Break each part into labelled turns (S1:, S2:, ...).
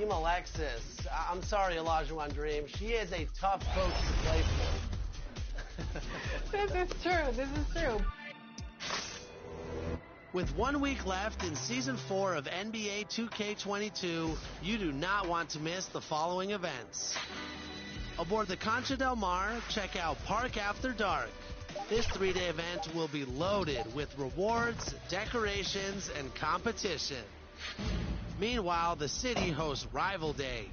S1: Team Alexis. I'm sorry, Olajuwon Dream. She is a tough coach to play for.
S2: This is true. This is true.
S1: With 1 week left in Season 4 of NBA 2K22, you do not want to miss the following events. Aboard the Concha del Mar, check out Park After Dark. This 3-day event will be loaded with rewards, decorations, and competition. Meanwhile, the city hosts Rival Day.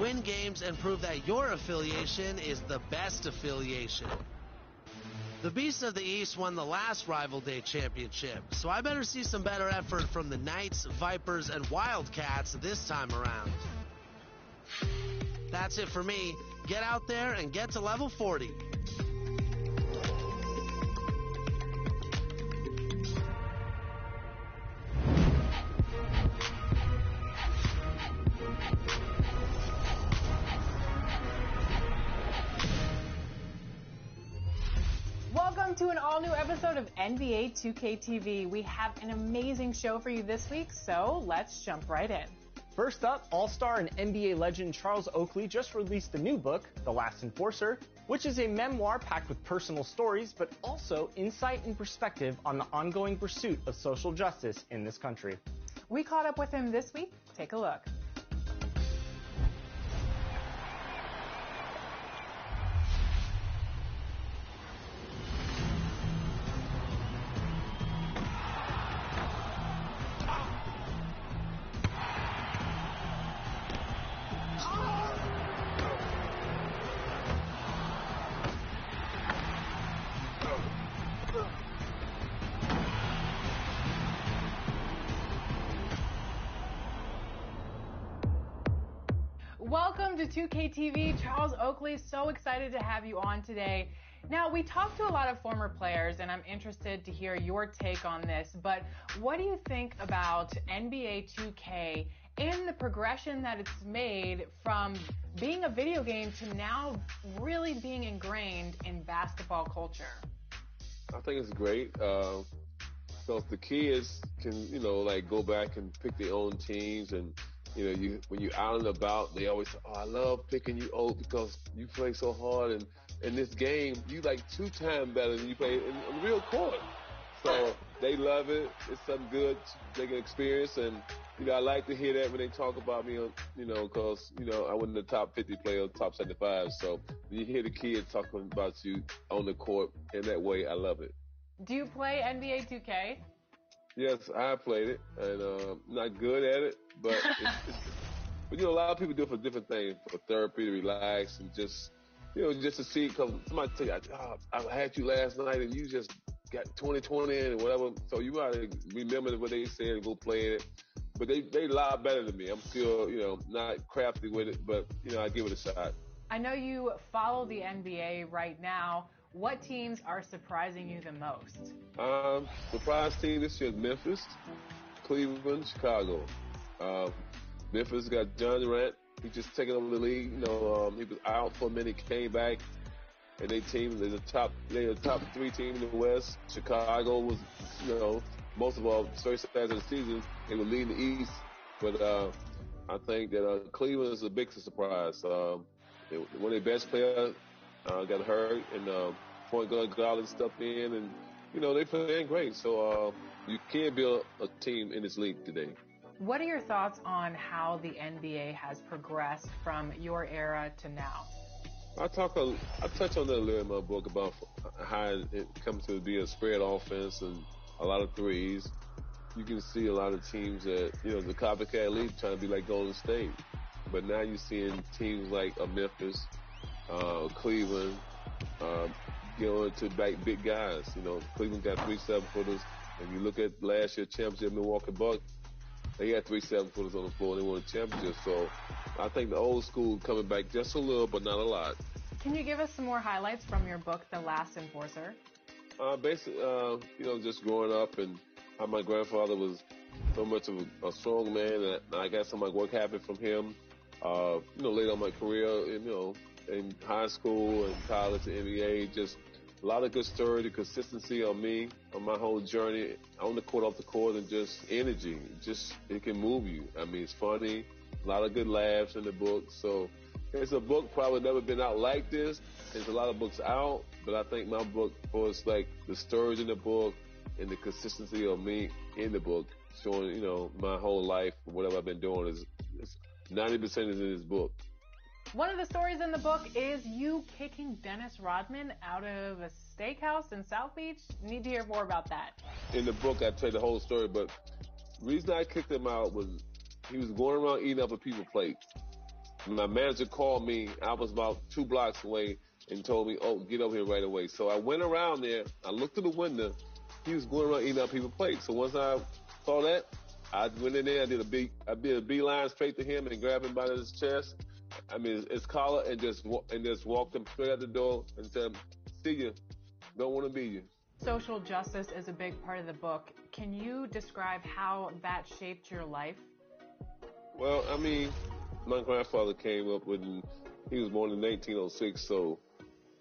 S1: Win games and prove that your affiliation is the best affiliation. The Beasts of the East won the last Rival Day championship, so I better see some better effort from the Knights, Vipers, and Wildcats this time around. That's it for me. Get out there and get to level 40.
S2: Welcome to an all-new episode of NBA 2K TV. We have an amazing show for you this week, so let's jump right in.
S3: First up, All-Star and NBA legend Charles Oakley just released a new book, The Last Enforcer, which is a memoir packed with personal stories, but also insight and perspective on the ongoing pursuit of social justice in this country.
S2: We caught up with him this week. Take a look. Welcome to 2K TV. Charles Oakley, so excited to have you on today. Now, we talked to a lot of former players, and I'm interested to hear your take on this, but what do you think about NBA 2K and the progression that it's made from being a video game to now really being ingrained in basketball culture?
S4: I think it's great. So the kids can, like go back and pick their own teams, and when you're out and about, they always say, "Oh, I love picking you, Oak, because you play so hard, and in this game, you like 2 times better than you play in the real court." So they love it. It's something good they can experience, and I like to hear that when they talk about me, because I wasn't the top 50 player, top 75. So when you hear the kids talking about you on the court in that way, I love it.
S2: Do you play NBA 2K?
S4: Yes, I played it, and not good at it, but but a lot of people do it for different things, for therapy, to relax, and just to see, because somebody tell you, I had you last night, and you just got 20 and whatever, so you gotta remember what they said and go play it. But they a lot better than me. I'm still, not crafty with it, but I give it a shot.
S2: I know you follow the NBA right now. What teams are surprising you the most?
S4: Surprise team this year is Memphis, Cleveland, Chicago. Memphis got John Durant. He just taken over the league. He was out for a minute, came back, and they the top 3 team in the West. Chicago was, most of all, first half of the season, they were leading the East. But I think that Cleveland is a big surprise. One of their best players got hurt, and point guard Garland stepped in, and they playing great. So you can't build a team in this league today.
S2: What are your thoughts on how the NBA has progressed from your era to now?
S4: I touch on that a little in my book about how it comes to be a spread offense and a lot of threes. You can see a lot of teams that, the copycat league trying to be like Golden State. But now you're seeing teams like Memphis, Cleveland, into big guys. Cleveland got 3 7-footers. And you look at last year's championship, Milwaukee Bucks, they had 3 7-footers on the floor, and they won a championship. So I think the old school coming back just a little, but not a lot.
S2: Can you give us some more highlights from your book, The Last Enforcer?
S4: Basically, just growing up and how my grandfather was so much of a strong man, and I got some of my work happened from him. Later on my career, in high school and college and NBA, just a lot of good story, the consistency on me, on my whole journey, on the court, off the court, and just energy. It can move you. I mean, it's funny. A lot of good laughs in the book. So it's a book probably never been out like this. There's a lot of books out, but I think my book, for it's like the stories in the book and the consistency of me in the book, showing, you know, my whole life, whatever I've been doing is 90% is in this book.
S2: One of the stories in the book is you kicking Dennis Rodman out of a steakhouse in South Beach. Need to hear more about that.
S4: In the book, I tell you the whole story, but the reason I kicked him out was he was going around eating up a people's plates. My manager called me. I was about 2 blocks away and told me, oh, get over here right away. So I went around there. I looked through the window. He was going around eating up people's plates. So once I saw that, I went in there. I did a beeline straight to him and grabbed him by his chest. I mean, his collar, and just walked him straight out the door and said, see you. Don't want to be you.
S2: Social justice is a big part of the book. Can you describe how that shaped your life?
S4: Well, I mean, my grandfather came up with, he was born in 1906, so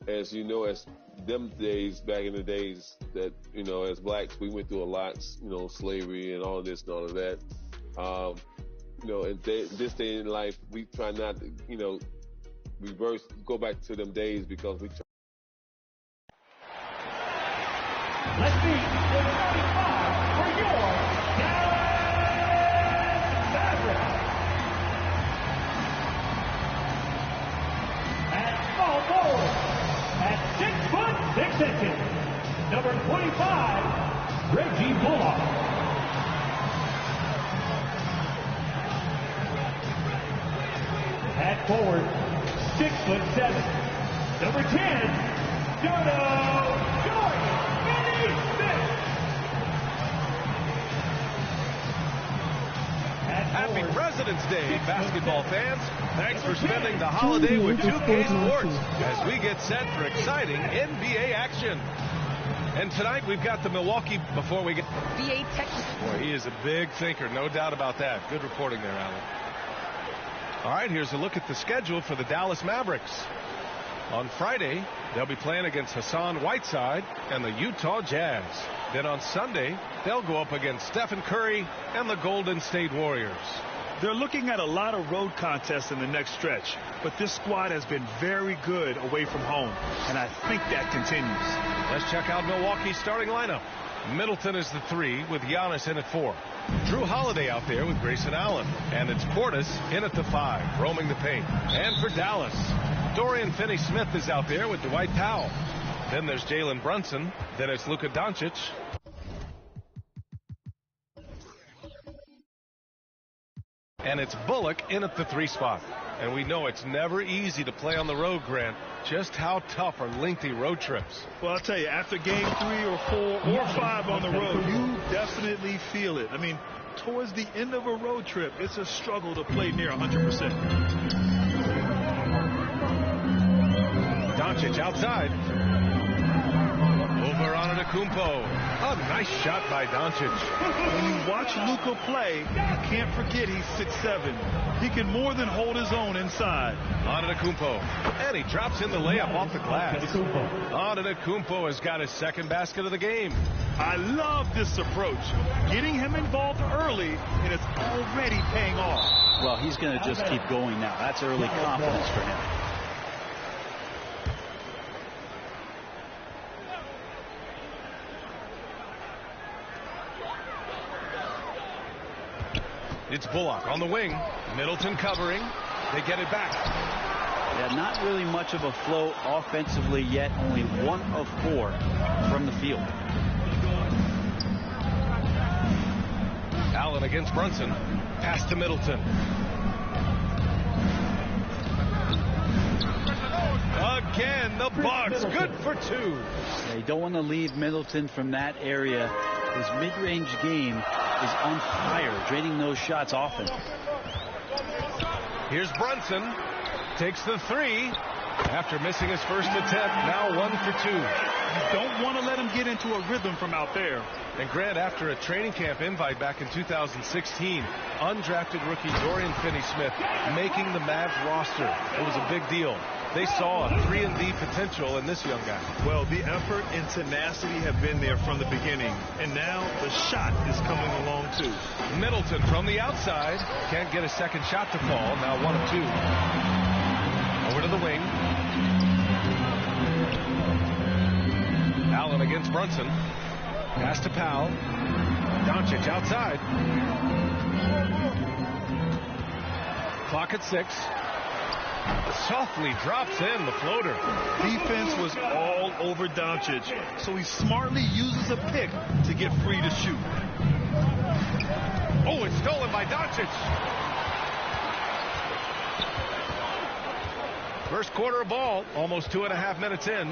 S4: as you know, as them days, back in the days that, you know, as blacks, we went through a lot, you know, slavery and all of this and all of that. You know, in this day in life, we try not to, you know, go back to them days because we try.
S5: Let's meet the 45 for your Dallas Mavericks. At small forward, at 6'6", number 25, Reggie Bullock. At forward, 6'7", number 10, Dodo Jordan.
S6: Happy President's Day, basketball fans. Thanks for spending the holiday with 2K Sports as we get set for exciting NBA action. And tonight we've got the Milwaukee before we get...
S7: VA Texas.
S6: Boy, he is a big thinker, no doubt about that. Good reporting there, Alan. All right, here's a look at the schedule for the Dallas Mavericks. On Friday, they'll be playing against Hassan Whiteside and the Utah Jazz. Then on Sunday, they'll go up against Stephen Curry and the Golden State Warriors.
S8: They're looking at a lot of road contests in the next stretch, but this squad has been very good away from home, and I think that continues.
S6: Let's check out Milwaukee's starting lineup. Middleton is the 3 with Giannis in at 4. Drew Holiday out there with Grayson Allen. And it's Portis in at the 5, roaming the paint. And for Dallas, Dorian Finney-Smith is out there with Dwight Powell. Then there's Jalen Brunson. Then it's Luka Doncic. And it's Bullock in at the 3 spot. And we know it's never easy to play on the road, Grant. Just how tough are lengthy road trips?
S8: Well, I'll tell you, after game 3 or 4 or 5 on the road, you definitely feel it. I mean, towards the end of a road trip, it's a struggle to play near 100%.
S6: Doncic outside. Over Antetokounmpo. A nice shot by Doncic.
S8: When you watch Luka play, you can't forget he's 6'7". He can more than hold his own inside.
S6: Antetokounmpo. And he drops in the layup off the glass. Antetokounmpo has got his second basket of the game.
S8: I love this approach. Getting him involved early, and it's already paying off.
S9: Well, he's going to just keep going now. That's early confidence for him.
S6: It's Bullock on the wing. Middleton covering. They get it back.
S9: Yeah, not really much of a flow offensively yet. Only 1 of 4 from the field.
S6: Allen against Brunson. Pass to Middleton. Again, the Bucks. Good for 2.
S9: Yeah, you don't want to leave Middleton from that area. His mid-range game is on fire, draining those shots often.
S6: Here's Brunson. Takes the 3. After missing his first attempt, now 1 for 2.
S8: You don't want to let him get into a rhythm from out there.
S6: And Grant, after a training camp invite back in 2016, undrafted rookie Dorian Finney-Smith making the Mavs roster. It was a big deal. They saw a 3-and-D potential in this young guy.
S8: Well, the effort and tenacity have been there from the beginning, and now the shot is coming along too.
S6: Middleton from the outside. Can't get a second shot to fall. Now 1 of 2. Over to the wing. Allen against Brunson. Pass to Powell. Doncic outside. Clock at 6. Softly drops in the floater.
S8: Defense was all over Doncic, so he smartly uses a pick to get free to shoot.
S6: Oh, it's stolen by Doncic. First quarter of ball, almost 2.5 minutes in.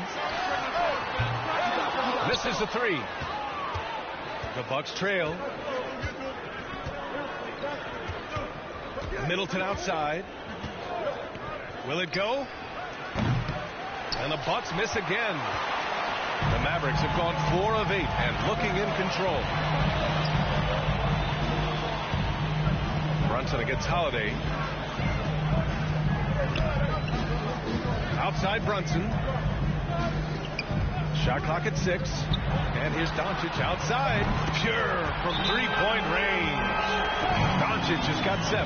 S6: This is the 3. The Bucks trail. Middleton outside. Will it go? And the Bucks miss again. The Mavericks have gone 4 of 8 and looking in control. Brunson against Holiday. Outside Brunson. Shot clock at 6. And here's Doncic outside. Pure from 3-point range. Doncic has got 7.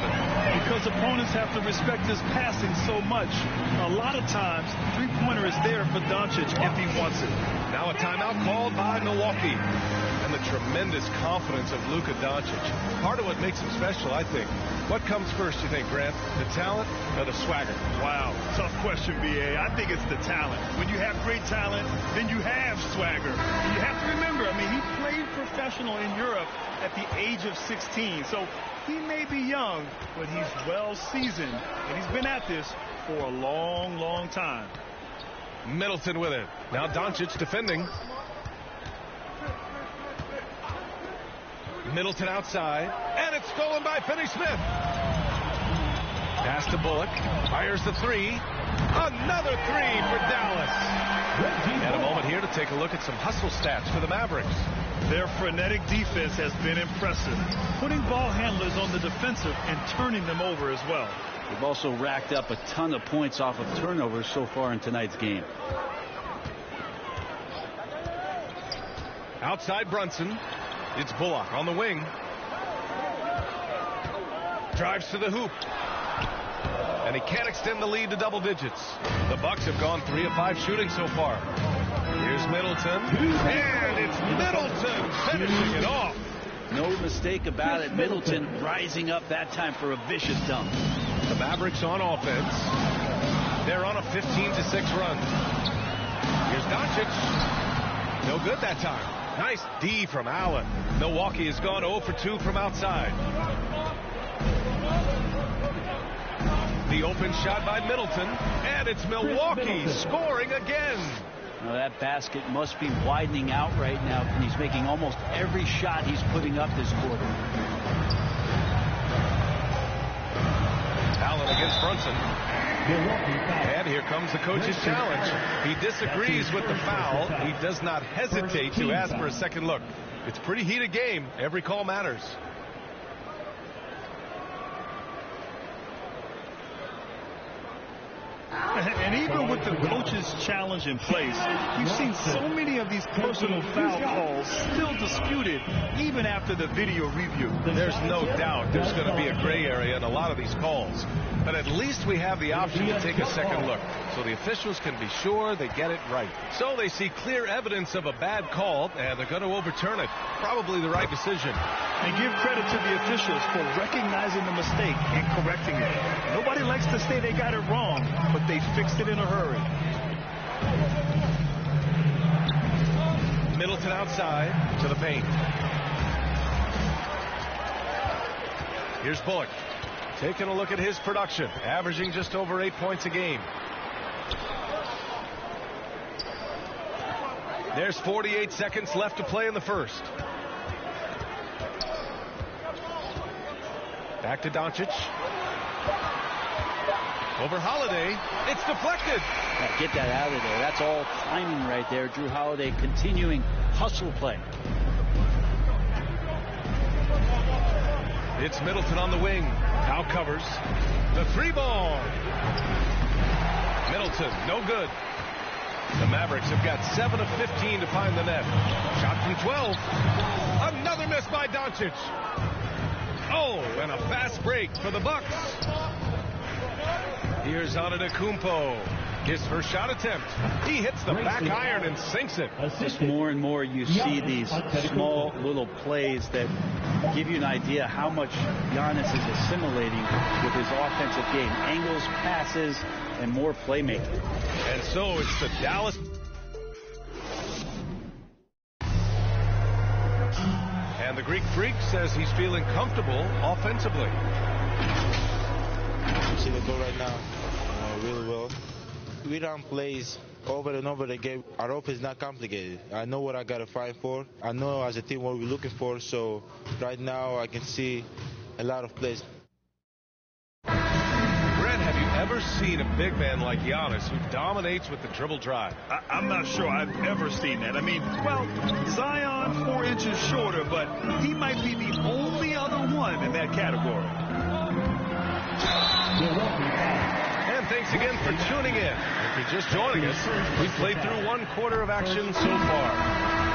S8: Because opponents have to respect his passing so much. A lot of times, three-pointer is there for Doncic if he wants it.
S6: Now a timeout called by Milwaukee. And the tremendous confidence of Luka Doncic. Part of what makes him special, I think. What comes first, you think, Grant? The talent or the swagger?
S8: Wow, tough question, B.A. I think it's the talent. When you have great talent, then you have swagger. And you have to remember, I mean, he played professional in Europe at the age of 16. So he may be young, but he's well seasoned. And he's been at this for a long, long time.
S6: Middleton with it. Now Doncic defending. Middleton outside, and it's stolen by Finney-Smith. Pass to Bullock, fires the 3. Another 3 for Dallas. And a moment here to take a look at some hustle stats for the Mavericks.
S8: Their frenetic defense has been impressive, putting ball handlers on the defensive and turning them over as well.
S9: They've also racked up a ton of points off of turnovers so far in tonight's game.
S6: Outside Brunson. It's Bullock on the wing. Drives to the hoop. And he can't extend the lead to double digits. The Bucks have gone 3 of 5 shooting so far. Here's Middleton. And it's Middleton finishing it off.
S9: No mistake about it. Middleton rising up that time for a vicious dunk.
S6: The Mavericks on offense. They're on a 15-6 run. Here's Doncic. No good that time. Nice D from Allen. Milwaukee has gone 0 for 2 from outside. The open shot by Middleton. And it's Milwaukee scoring again.
S9: Now that basket must be widening out right now. He's making almost every shot he's putting up this quarter.
S6: Allen against Brunson. And here comes the coach's challenge. He disagrees with the foul. He does not hesitate to ask for a second look. It's a pretty heated game. Every call matters.
S8: And even with the coach's challenge in place, you've seen so many of these personal foul calls still disputed even after the video review.
S6: There's no doubt there's going to be a gray area in a lot of these calls. But at least we have the option to take a second look, so the officials can be sure they get it right. So they see clear evidence of a bad call, and they're going to overturn it. Probably the right decision.
S8: And give credit to the officials for recognizing the mistake and correcting it. Nobody likes to say they got it wrong, but they fixed it in a hurry.
S6: Middleton outside to the paint. Here's Bullock. Taking a look at his production, averaging just over 8 points a game. There's 48 seconds left to play in the first. Back to Doncic. Over Holiday. It's deflected.
S9: Yeah, get that out of there. That's all timing right there. Drew Holiday continuing hustle play.
S6: It's Middleton on the wing. Now covers. The 3-ball. Middleton, no good. The Mavericks have got 7 of 15 to find the net. Shot from 12. Another miss by Doncic. Oh, and a fast break for the Bucks. Here's Antetokounmpo. His first shot attempt. He hits the back iron and sinks it.
S9: Just more and more you see these small little plays that give you an idea how much Giannis is assimilating with his offensive game. Angles, passes, and more playmaking.
S6: And so it's the Dallas. And the Greek Freak says he's feeling comfortable offensively.
S7: You see the goal right now really well. We run plays over and over again. Our offense is not complicated. I know what I got to fight for. I know as a team what we're looking for. So right now I can see a lot of plays.
S6: Have you ever seen a big man like Giannis who dominates with the dribble drive?
S8: I'm not sure I've ever seen that. I mean, well, Zion 4 inches shorter, but he might be the only other one in that category.
S6: And thanks again for tuning in. If you're just joining us, we've played through 1 quarter of action so far.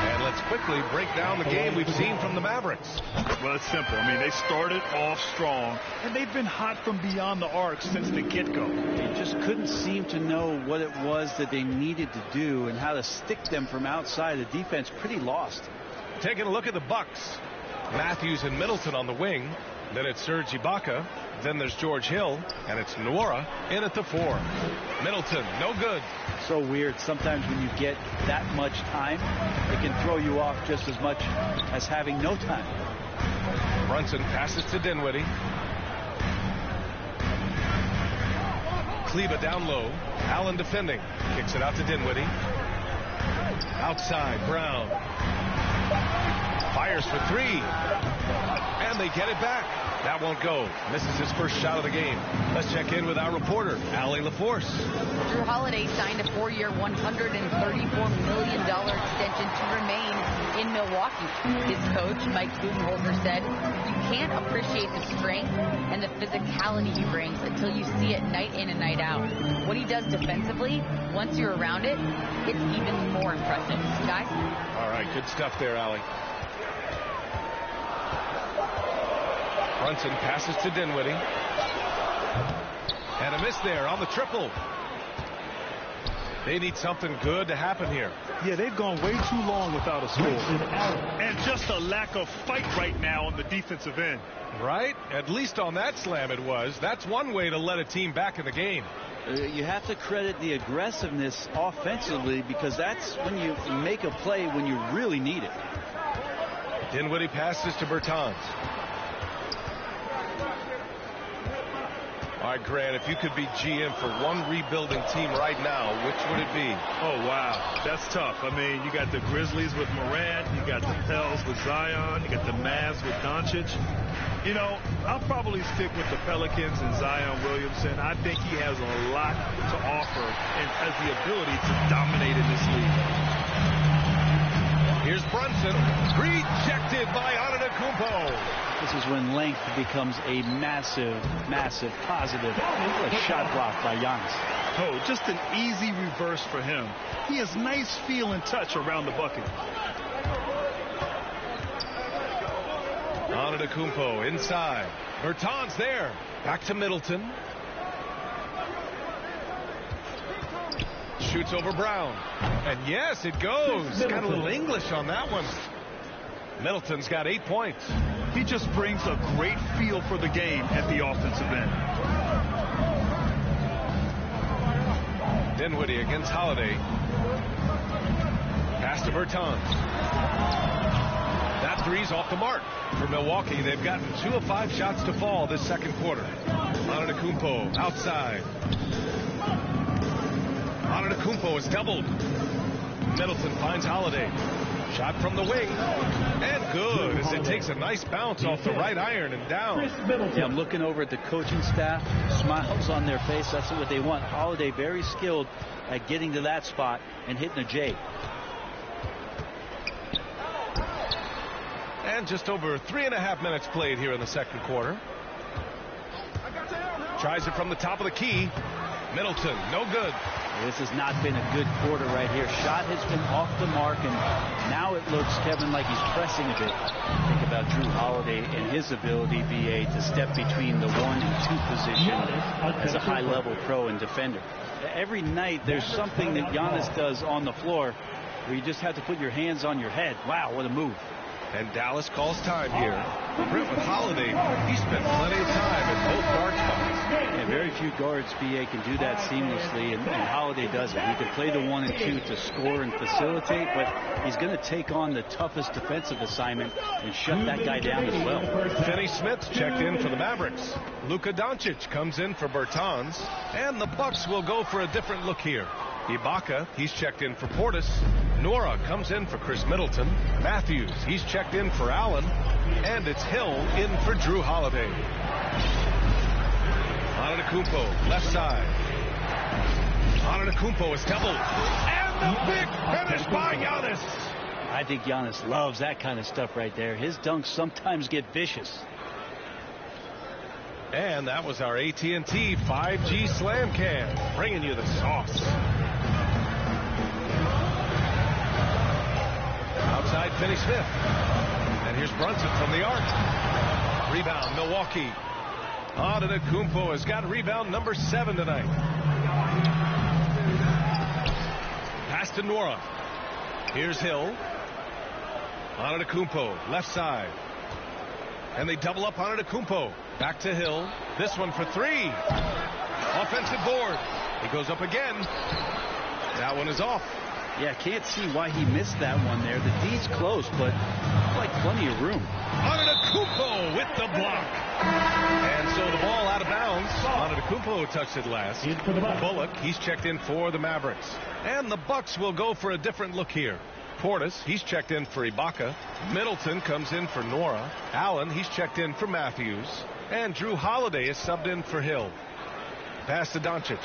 S6: And let's quickly break down the game we've seen from the Mavericks.
S8: Well, it's simple. I mean, they started off strong, and they've been hot from beyond the arc since the get-go.
S9: They just couldn't seem to know what it was that they needed to do and how to stick them from outside. The defense pretty lost.
S6: Taking a look at the Bucks. Matthews and Middleton on the wing. Then it's Serge Ibaka. Then there's George Hill. And it's Nwora in at the 4. Middleton, no good.
S9: So weird. Sometimes when you get that much time, it can throw you off just as much as having no time.
S6: Brunson passes to Dinwiddie. Kleba down low. Allen defending. Kicks it out to Dinwiddie. Outside, Brown. Fires for 3. And they get it back. That won't go. Misses his first shot of the game. Let's check in with our reporter, Allie LaForce.
S10: Drew Holiday signed a 4-year, $134 million extension to remain in Milwaukee. His coach, Mike Budenholzer, said, "You can't appreciate the strength and the physicality he brings until you see it night in and night out. What he does defensively, once you're around it, it's even more impressive." Guys?
S6: All right, good stuff there, Allie. Brunson passes to Dinwiddie. And a miss there on the triple. They need something good to happen here.
S8: Yeah, they've gone way too long without a score. And just a lack of fight right now on the defensive end.
S6: Right? At least on that slam it was. That's one way to let a team back in the game.
S9: You have to credit the aggressiveness offensively because that's when you make a play when you really need it.
S6: Dinwiddie passes to Bertans. All right, Grant, if you could be GM for one rebuilding team right now, which would it be?
S8: Oh, wow. That's tough. I mean, you got the Grizzlies with Morant. You got the Pels with Zion. You got the Mavs with Doncic. You know, I'll probably stick with the Pelicans and Zion Williamson. I think he has a lot to offer and has the ability to dominate in this league.
S6: Here's Brunson. Rejected by Antetokounmpo.
S9: This is when length becomes a massive, massive positive. A shot block by Giannis.
S8: Oh, just an easy reverse for him. He has nice feel and touch around the bucket.
S6: Antetokounmpo inside. Bertans there. Back to Middleton. Shoots over Brown. And yes, it goes. Got a little English on that one. Middleton's got 8 points.
S8: He just brings a great feel for the game at the offensive end.
S6: Dinwiddie against Holiday. Pass to Bertans. That three's off the mark. For Milwaukee, they've gotten 2 of 5 shots to fall this second quarter. Antetokounmpo outside. Antetokounmpo is doubled. Middleton finds Holiday. Shot from the wing. And good as it takes a nice bounce off the right iron and down.
S9: Yeah, I'm looking over at the coaching staff. Smiles on their face. That's what they want. Holiday very skilled at getting to that spot and hitting a J.
S6: And just over 3.5 minutes played here in the second quarter. Tries it from the top of the key. Middleton, no good.
S9: This has not been a good quarter right here. Shot has been off the mark, and now it looks, Kevin, like he's pressing a bit. Think about Drew Holiday and his ability, BA, to step between the 1 and 2 position as a high-level pro and defender. Every night there's something that Giannis does on the floor where you just have to put your hands on your head. Wow, what a move.
S6: And Dallas calls time here. Brent with Holiday, he spent plenty of time at both guard spots.
S9: And very few guards, BA, can do that seamlessly, and Holiday does it. He can play the 1 and 2 to score and facilitate, but he's going to take on the toughest defensive assignment and shut that guy down as well.
S6: Finney Smith checked in for the Mavericks. Luka Doncic comes in for Bertans, and the Bucks will go for a different look here. Ibaka, he's checked in for Portis. Nora comes in for Chris Middleton. Matthews, he's checked in for Allen. And it's Hill in for Drew Holiday. Antetokounmpo, left side. Antetokounmpo is doubled. And the big finish by Giannis.
S9: I think Giannis loves that kind of stuff right there. His dunks sometimes get vicious.
S6: And that was our AT&T 5G Slam Cam, bringing you the sauce. Outside, Finney Smith. And here's Brunson from the arc. Rebound, Milwaukee. Antetokounmpo has got rebound number 7 tonight. Pass to Nora. Here's Hill. Antetokounmpo, left side. And they double up Antetokounmpo. Back to Hill. This one for 3. Offensive board. He goes up again. That one is off.
S9: Yeah, can't see why he missed that one there. The D's close, but like plenty of room.
S6: Antetokounmpo with the block. And so the ball out of bounds. Antetokounmpo touched it last. Bullock, he's checked in for the Mavericks. And the Bucks will go for a different look here. Portis, he's checked in for Ibaka. Middleton comes in for Nora. Allen, he's checked in for Matthews. And Drew Holiday is subbed in for Hill. Pass to Doncic.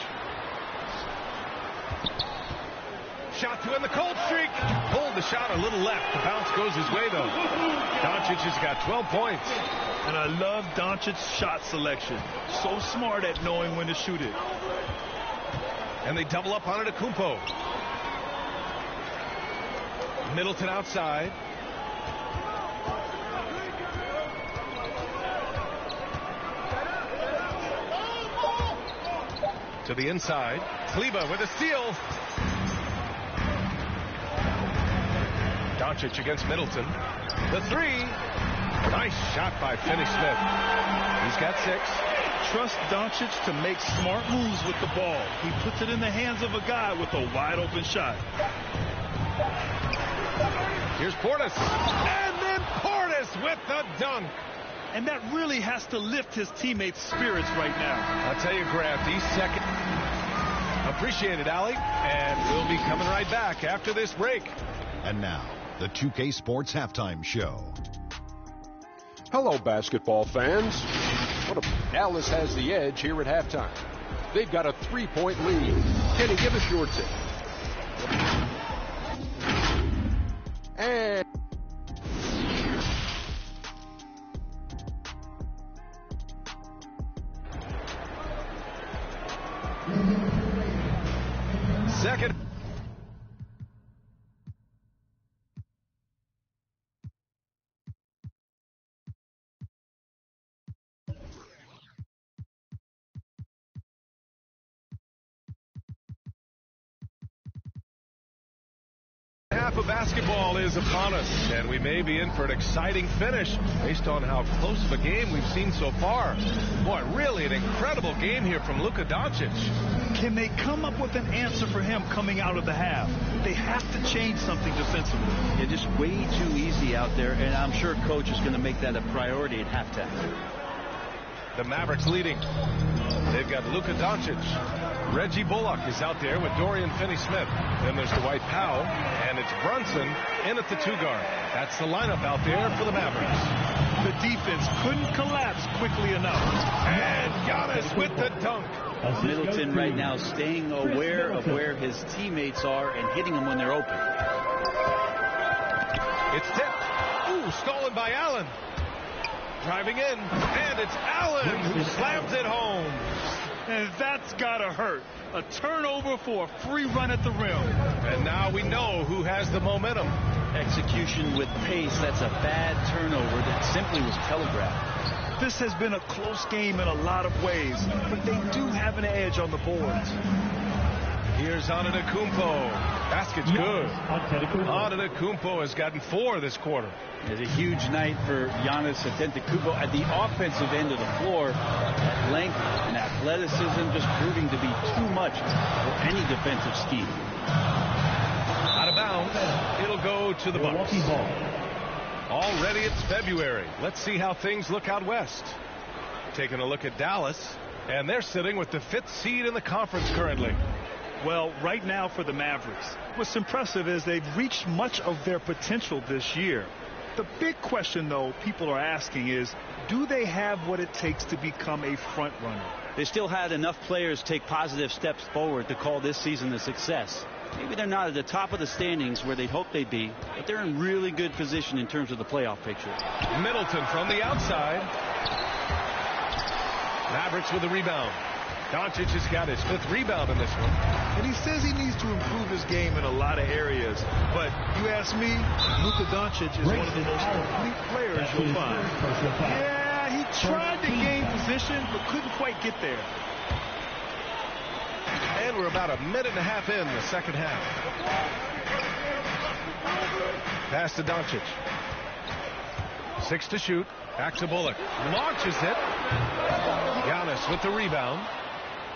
S6: Shot to end the cold streak. Pulled the shot a little left. The bounce goes his way, though. Doncic has got 12 points.
S8: And I love Doncic's shot selection. So smart at knowing when to shoot it.
S6: And they double up on Antetokounmpo. Middleton outside. To the inside. Kleba with a steal. Doncic against Middleton. The 3. Nice shot by Finney Smith. He's got 6.
S8: Trust Doncic to make smart moves with the ball. He puts it in the hands of a guy with a wide open shot.
S6: Here's Portis. And then Portis with the dunk.
S8: And that really has to lift his teammates' spirits right now.
S6: I'll tell you, Grant, he's second. Appreciate it, Allie. And we'll be coming right back after this break.
S11: And now, the 2K Sports Halftime Show.
S12: Hello, basketball fans. What if Dallas has the edge here at halftime? They've got a 3-point lead. Kenny, give us your tip. And
S6: second. Half of basketball is upon us, and we may be in for an exciting finish based on how close of a game we've seen so far. Boy, really an incredible game here from Luka Doncic.
S8: Can they come up with an answer for him coming out of the half? They have to change something defensively.
S9: Yeah, just way too easy out there, and I'm sure coach is going to make that a priority at halftime.
S6: The Mavericks leading. They've got Luka Doncic. Reggie Bullock is out there with Dorian Finney-Smith. Then there's Dwight Powell, and it's Brunson in at the 2 guard. That's the lineup out there for the Mavericks.
S8: The defense couldn't collapse quickly enough.
S6: And Giannis with the dunk.
S9: Middleton right now staying aware of where his teammates are and hitting them when they're open.
S6: It's tipped. Ooh, stolen by Allen. Driving in, and it's Allen who slams it home.
S8: And that's gotta hurt. A turnover for a free run at the rim.
S6: And now we know who has the momentum.
S9: Execution with pace. That's a bad turnover that simply was telegraphed.
S8: This has been a close game in a lot of ways, but they do have an edge on the boards.
S6: Here's Antetokounmpo. Basket's good. Antetokounmpo has gotten 4 this quarter.
S9: It's a huge night for Giannis Antetokounmpo at the offensive end of the floor. Length and athleticism just proving to be too much for any defensive scheme.
S6: Out of bounds. It'll go to the Bucks. Already it's February. Let's see how things look out west. Taking a look at Dallas, and they're sitting with the 5th seed in the conference currently.
S8: Well, right now for the Mavericks, what's impressive is they've reached much of their potential this year. The big question, though, people are asking is, do they have what it takes to become a front runner?
S9: They still had enough players take positive steps forward to call this season a success. Maybe they're not at the top of the standings where they'd hope they'd be, but they're in really good position in terms of the playoff picture.
S6: Middleton from the outside. Mavericks with the rebound. Doncic has got his 5th rebound in this one.
S8: And he says he needs to improve his game in a lot of areas. But you ask me, Luka Doncic is one of the most complete players you'll find. Yeah, he tried to gain position, but couldn't quite get there.
S6: And we're about a minute and a half in the second half. Pass to Doncic. 6 to shoot. Back to Bullock. Launches it. Giannis with the rebound.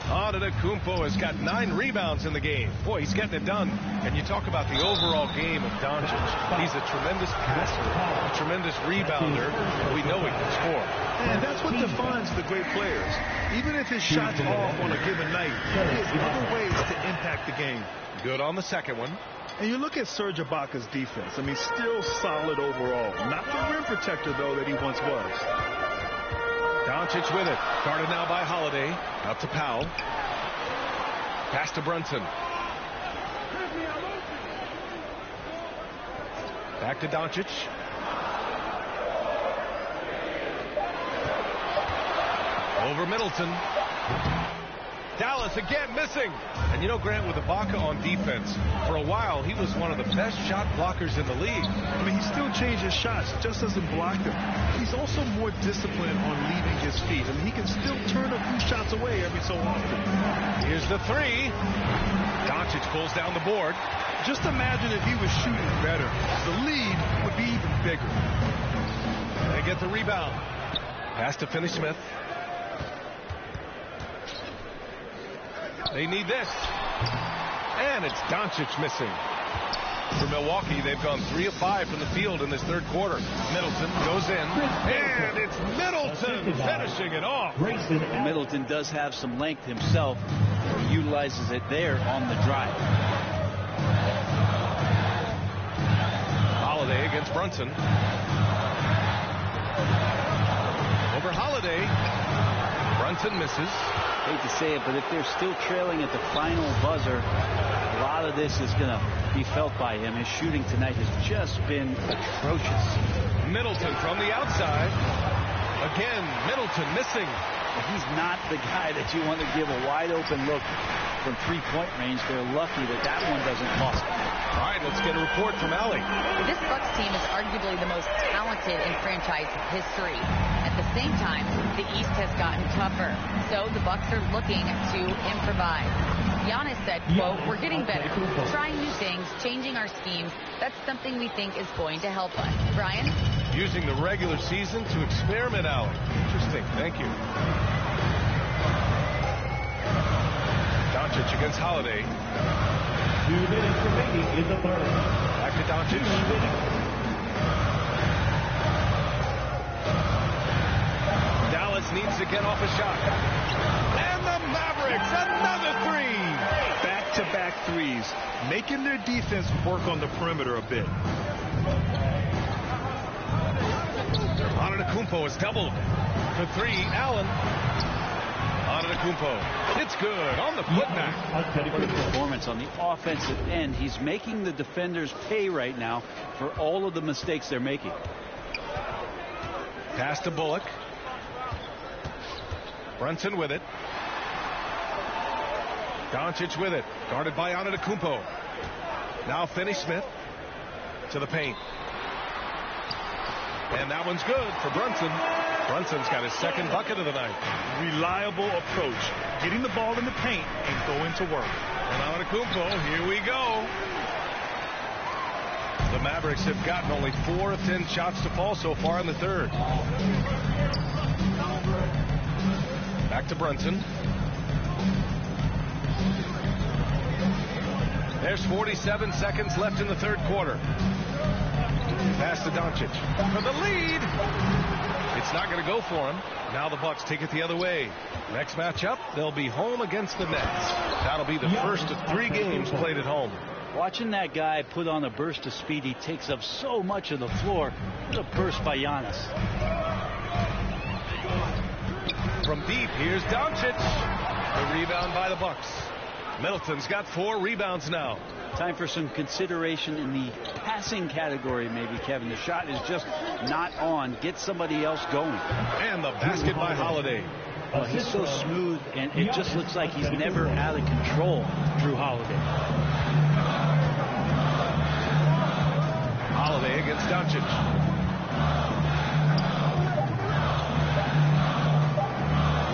S6: Antetokounmpo has got 9 rebounds in the game. Boy, he's getting it done. And you talk about the overall game of Doncic. He's a tremendous passer, a tremendous rebounder. We know he can score.
S8: And that's what defines the great players. Even if his shot's off on a given night, he has other ways to impact the game.
S6: Good on the second one.
S8: And you look at Serge Ibaka's defense. I mean, still solid overall. Not the rim protector, though, that he once was.
S6: Doncic with it. Guarded now by Holiday. Out to Powell. Pass to Brunson. Back to Doncic. Over Middleton. Dallas again missing. And you know, Grant, with Ibaka on defense, for a while he was one of the best shot blockers in the league.
S8: I mean, he still changes shots, just doesn't block them. He's also more disciplined on leaving his feet. I mean, he can still turn a few shots away every so often.
S6: Here's the 3. Doncic pulls down the board.
S8: Just imagine if he was shooting better. The lead would be even bigger.
S6: They get the rebound. Pass to Finney-Smith. They need this. And it's Doncic missing. For Milwaukee, they've gone 3 of 5 from the field in this 3rd quarter. Middleton goes in. And it's Middleton finishing it off.
S9: Middleton does have some length himself. He utilizes it there on the drive.
S6: Holiday against Brunson. Over Holiday. Brunson misses.
S9: Hate to say it, but if they're still trailing at the final buzzer, a lot of this is going to be felt by him. His shooting tonight has just been atrocious.
S6: Middleton from the outside. Again, Middleton missing.
S9: He's not the guy that you want to give a wide open look from 3-point range. They're lucky that that one doesn't cost them.
S6: All right, let's get a report from Allie.
S10: This Bucks team is arguably the most talented in franchise history. At the same time, the East has gotten tougher, so the Bucks are looking to improvise. Giannis said, quote, "We're getting better, trying new things, changing our schemes. That's something we think is going to help us." Brian?
S6: Using the regular season to experiment, Allie. Interesting. Thank you. Doncic against Holiday.
S5: 2 minutes remaining in the 3rd.
S6: Back to Doncic. Dallas needs to get off a shot. And the Mavericks, another 3.
S8: threes, making their defense work on the perimeter a bit.
S6: Antetokounmpo is doubled for three. Allen. Antetokounmpo. It's good on the putback.
S9: What a performance on the offensive end. He's making the defenders pay right now for all of the mistakes they're making.
S6: Pass to Bullock. Brunson with it. Doncic with it. Guarded by Antetokounmpo. Now Finney-Smith to the paint. And that one's good for Brunson. Brunson's got his second bucket of the night.
S8: Reliable approach. Getting the ball in the paint and going to work.
S6: And Antetokounmpo, here we go. The Mavericks have gotten only 4 of 10 shots to fall so far in the third. Back to Brunson. There's 47 seconds left in the third quarter. Pass to Doncic for the lead. It's not going to go for him. Now the Bucks take it the other way. Next matchup, they'll be home against the Nets. That'll be the first of 3 games played at home.
S9: Watching that guy put on a burst of speed, he takes up so much of the floor. What a burst by Giannis.
S6: From deep, here's Doncic. The rebound by the Bucks. Middleton's got 4 rebounds now.
S9: Time for some consideration in the passing category, maybe, Kevin. The shot is just not on. Get somebody else going.
S6: And the basket by Holiday.
S9: Oh, he's so smooth, and it just looks like he's never out of control, Drew Holiday.
S6: Holiday against Doncic.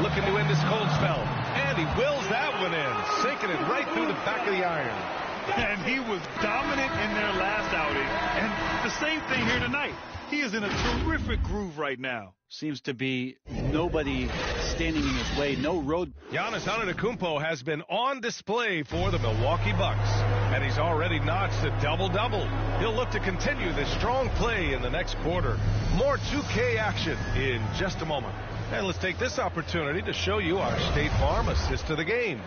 S6: Looking to end this cold spell. And he wills that one in, sinking it right through the back of the iron.
S8: And he was dominant in their last outing. And the same thing here tonight. He is in a terrific groove right now.
S9: Seems to be nobody standing in his way. No road.
S6: Giannis Antetokounmpo has been on display for the Milwaukee Bucks. And he's already notched a double-double. He'll look to continue this strong play in the next quarter. More 2K action in just a moment. And let's take this opportunity to show you our State Farm assist to the game.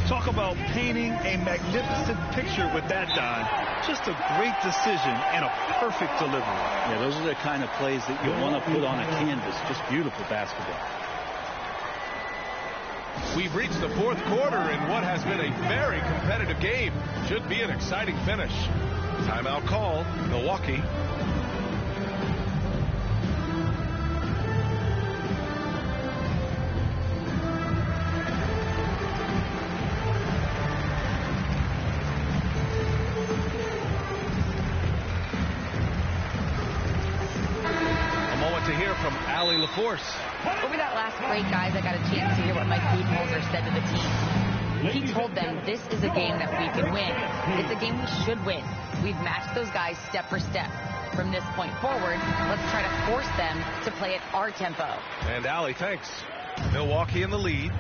S8: Talk about painting a magnificent picture with that, Don. Just a great decision and a perfect delivery.
S9: Yeah, those are the kind of plays that you want to put on a canvas. Just beautiful basketball.
S6: We've reached the fourth quarter in what has been a very competitive game. Should be an exciting finish. Timeout call, Milwaukee. From Allie LaForce.
S10: Over that last break, guys, I got a chance to hear what Mike Budenholzer said to the team. He told them this is a game that we can win. It's a game we should win. We've matched those guys step for step. From this point forward, let's try to force them to play at our tempo.
S6: And Allie, thanks. Milwaukee in the lead.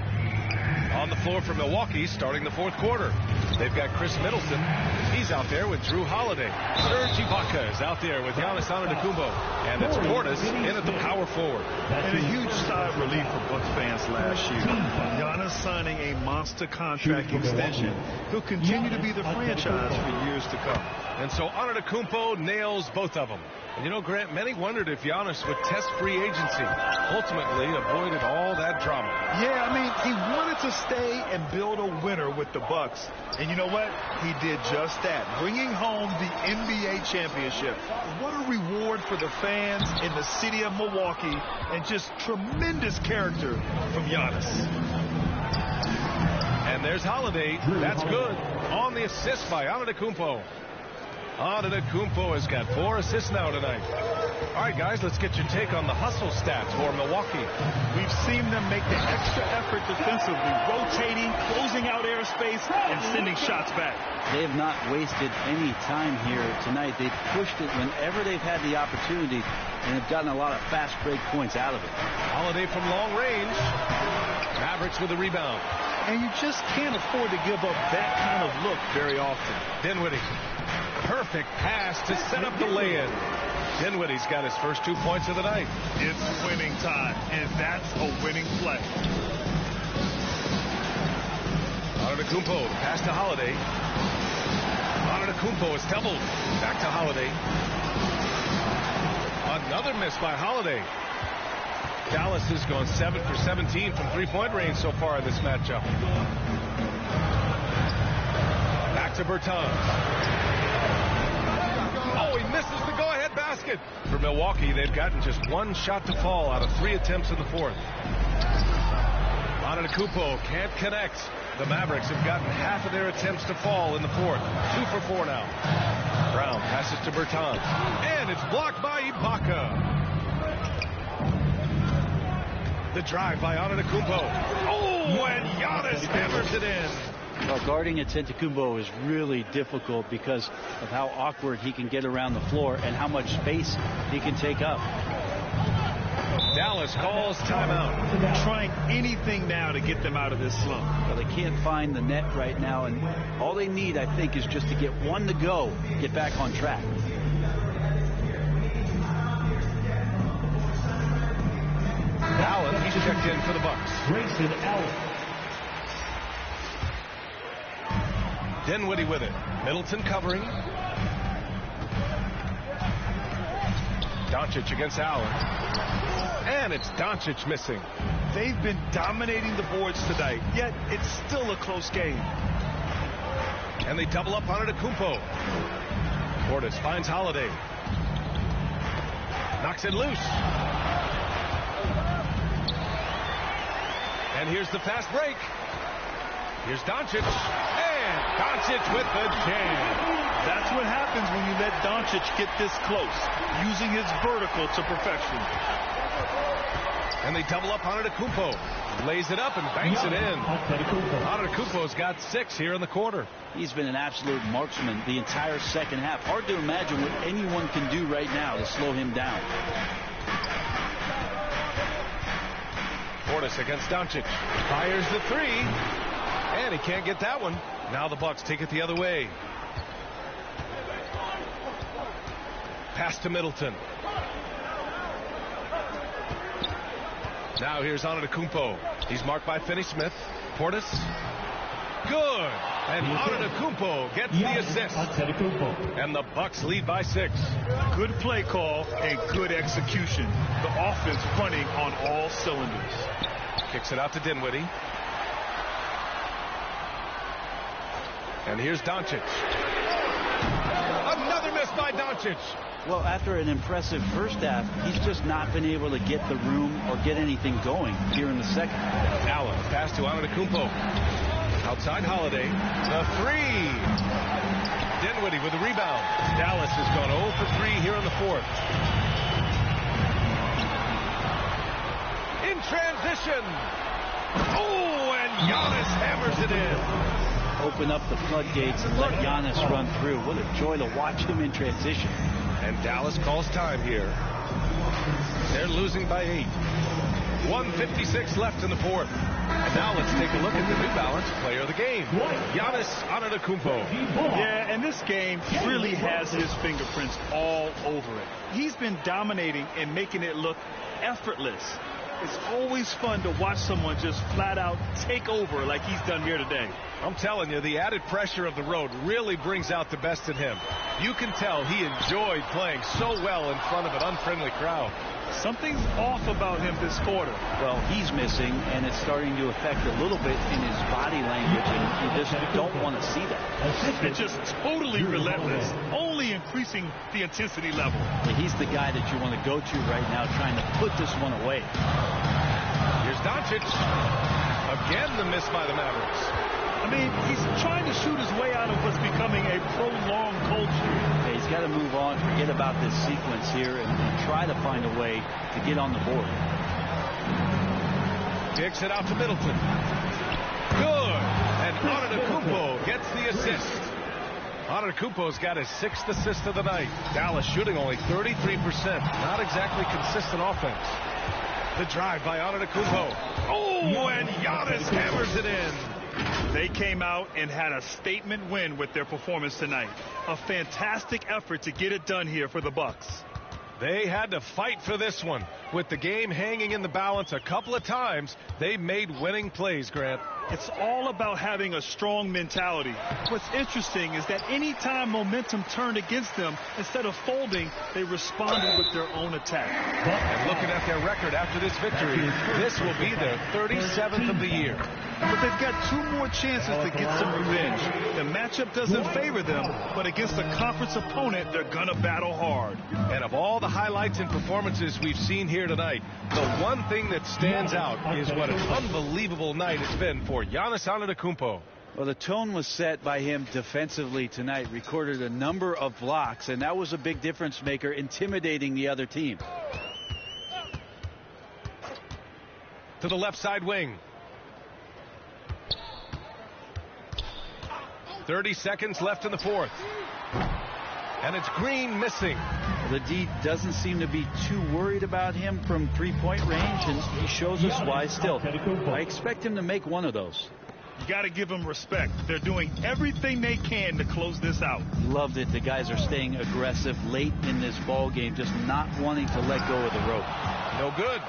S6: On the floor for Milwaukee starting the fourth quarter. They've got Chris Middleton. He's out there with Drew Holiday. Serge Ibaka is out there with Giannis Antetokounmpo. And it's Portis in at the power forward.
S8: And a huge sigh of relief for Bucks fans last year. Giannis signing a monster contract extension. He'll continue to be the franchise for years to come.
S6: And so Antetokounmpo nails both of them. And you know, Grant, many wondered if Giannis would test free agency. Ultimately avoided all that drama.
S8: Yeah, I mean, he wanted to stay and build a winner with the Bucks. And you know what? He did just that, bringing home the NBA championship. What a reward for the fans in the city of Milwaukee, and just tremendous character from Giannis.
S6: And there's Holiday. That's good. On the assist by Antetokounmpo. Antetokounmpo has got 4 assists now tonight. All right, guys, let's get your take on the hustle stats for Milwaukee.
S8: We've seen them make the extra effort defensively, rotating, closing out airspace, and sending shots back.
S9: They have not wasted any time here tonight. They've pushed it whenever they've had the opportunity and have gotten a lot of fast break points out of it.
S6: Holiday from long range. Mavericks with the rebound.
S8: And you just can't afford to give up that kind of look very often.
S6: Dinwiddie. Perfect pass to set up the lay-in. Dinwiddie's got his first 2 points of the night.
S8: It's winning time, and that's a winning play.
S6: Antetokounmpo, pass to Holiday. Antetokounmpo is doubled. Back to Holiday. Another miss by Holiday. Dallas has gone 7 for 17 from three-point range so far in this matchup. Back to Bertans. Oh, he misses the go-ahead basket. For Milwaukee, they've gotten just one shot to fall out of 3 attempts in the fourth. Antetokounmpo can't connect. The Mavericks have gotten half of their attempts to fall in the fourth. 2 for 4 now. Brown passes to Bertans. And it's blocked by Ibaka. The drive by Antetokounmpo. Oh, and Giannis hammers it in.
S9: Well, guarding Antetokounmpo is really difficult because of how awkward he can get around the floor and how much space he can take up.
S6: Dallas calls timeout.
S8: Trying anything now to get them out of this slump.
S9: Well, they can't find the net right now, and all they need, I think, is just to get one to go, get back on track.
S6: Allen, he's checked in for the Bucks.
S5: Grayson Allen.
S6: Dinwiddie with it. Middleton covering. Doncic against Allen. And it's Doncic missing.
S8: They've been dominating the boards tonight, yet it's still a close game.
S6: And they double up on Antetokounmpo. Portis finds Holiday. Knocks it loose. And here's the fast break. Here's Doncic. And Doncic with the jam.
S8: That's what happens when you let Doncic get this close, using his vertical to perfection.
S6: And they double up on Antetokounmpo. Lays it up and banks it in. Antetokounmpo's got 6 here in the quarter.
S9: He's been an absolute marksman the entire second half. Hard to imagine what anyone can do right now to slow him down.
S6: Portis against Doncic. Fires the 3. And he can't get that one. Now the Bucks take it the other way. Pass to Middleton. Now here's Antetokounmpo. He's marked by Finney-Smith. Portis. Good. And Antetokounmpo gets the assist. And the Bucks lead by 6.
S8: Good play call and good execution. The offense running on all cylinders.
S6: Kicks it out to Dinwiddie. And here's Doncic. Another miss by Doncic.
S9: Well, after an impressive first half, he's just not been able to get the room or get anything going here in the second.
S6: Allen, pass to Antetokounmpo. Outside Holiday. The 3. Dinwiddie with the rebound. Dallas has gone 0 for 3 here in the fourth. In transition. Oh, and Giannis hammers it in.
S9: Open up the floodgates and let Giannis run through. What a joy to watch him in transition.
S6: And Dallas calls time here. They're losing by 8. 1:56 left in the fourth. And now let's take a look at the New Balance player of the game, Giannis Antetokounmpo.
S8: Yeah, and this game really has his fingerprints all over it. He's been dominating and making it look effortless. It's always fun to watch someone just flat out take over like he's done here today.
S6: I'm telling you, the added pressure of the road really brings out the best in him. You can tell he enjoyed playing so well in front of an unfriendly crowd.
S8: Something's off about him this quarter.
S9: Well, he's missing, and it's starting to affect a little bit in his body language, and you just don't want to see that.
S8: It's just totally relentless, only increasing the intensity level.
S9: He's the guy that you want to go to right now, trying to put this one away.
S6: Here's Doncic. Again, the miss by the Mavericks.
S8: I mean, he's trying to shoot his way out of what's becoming a prolonged culture.
S9: Yeah, he's got to move on, forget about this sequence here, and try to find a way to get on the board.
S6: Kicks it out to Middleton. Good. And Antetokounmpo gets the assist. Antetokounmpo's got his 6th assist of the night. Dallas shooting only 33%. Not exactly consistent offense. The drive by Antetokounmpo. Oh, and Giannis hammers it in.
S8: They came out and had a statement win with their performance tonight. A fantastic effort to get it done here for the Bucks.
S6: They had to fight for this one. With the game hanging in the balance a couple of times, they made winning plays, Grant.
S8: It's all about having a strong mentality. What's interesting is that any time momentum turned against them, instead of folding, they responded with their own attack.
S6: And looking at their record after this victory, this will be their 37th of the year.
S8: But they've got 2 more chances to get some revenge. The matchup doesn't favor them, but against a conference opponent, they're going to battle hard.
S6: And of all the highlights and performances we've seen here tonight, the one thing that stands out is what an unbelievable night it's been for Giannis Antetokounmpo.
S9: Well, the tone was set by him defensively tonight. Recorded a number of blocks, and that was a big difference maker, intimidating the other team.
S6: To the left side wing. 30 seconds left in the fourth. And it's Green missing.
S9: The D doesn't seem to be too worried about him from three-point range, and he shows us why still. I expect him to make one of those.
S8: You got to give them respect. They're doing everything they can to close this out.
S9: Love that the guys are staying aggressive late in this ball game, just not wanting to let go of the rope.
S6: No good.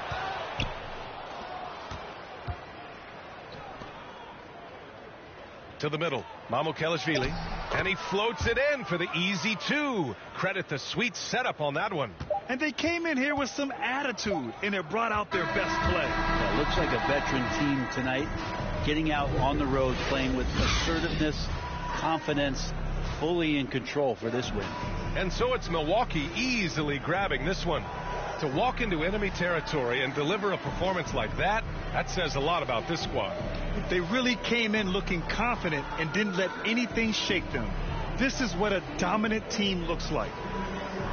S6: To the middle, Mamukelashvili, and he floats it in for the easy 2. Credit the sweet setup on that one.
S8: And they came in here with some attitude, and it brought out their best play.
S9: Yeah, looks like a veteran team tonight, getting out on the road, playing with assertiveness, confidence, fully in control for this win.
S6: And so it's Milwaukee easily grabbing this one. To walk into enemy territory and deliver a performance like that, that says a lot about this squad.
S8: They really came in looking confident and didn't let anything shake them. This is what a dominant team looks like.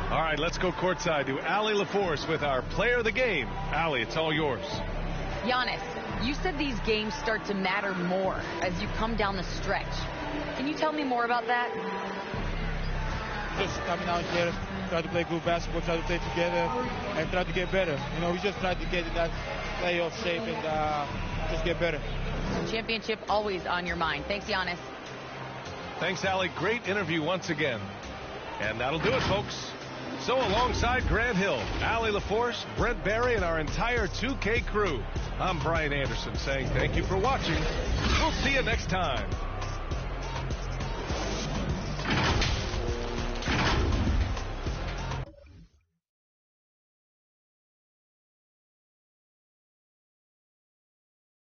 S6: All right, let's go courtside to Allie LaForce with our player of the game. Allie, it's all yours.
S10: Giannis, you said these games start to matter more as you come down the stretch. Can you tell me more about that?
S13: Just coming out here, try to play good basketball, try to play together, and try to get better. You know, we just try to get in that playoff shape and just get better.
S10: Championship always on your mind. Thanks, Giannis.
S6: Thanks, Allie. Great interview once again. And that'll do it, folks. So alongside Grant Hill, Allie LaForce, Brent Barry, and our entire 2K crew, I'm Brian Anderson saying thank you for watching. We'll see you next time.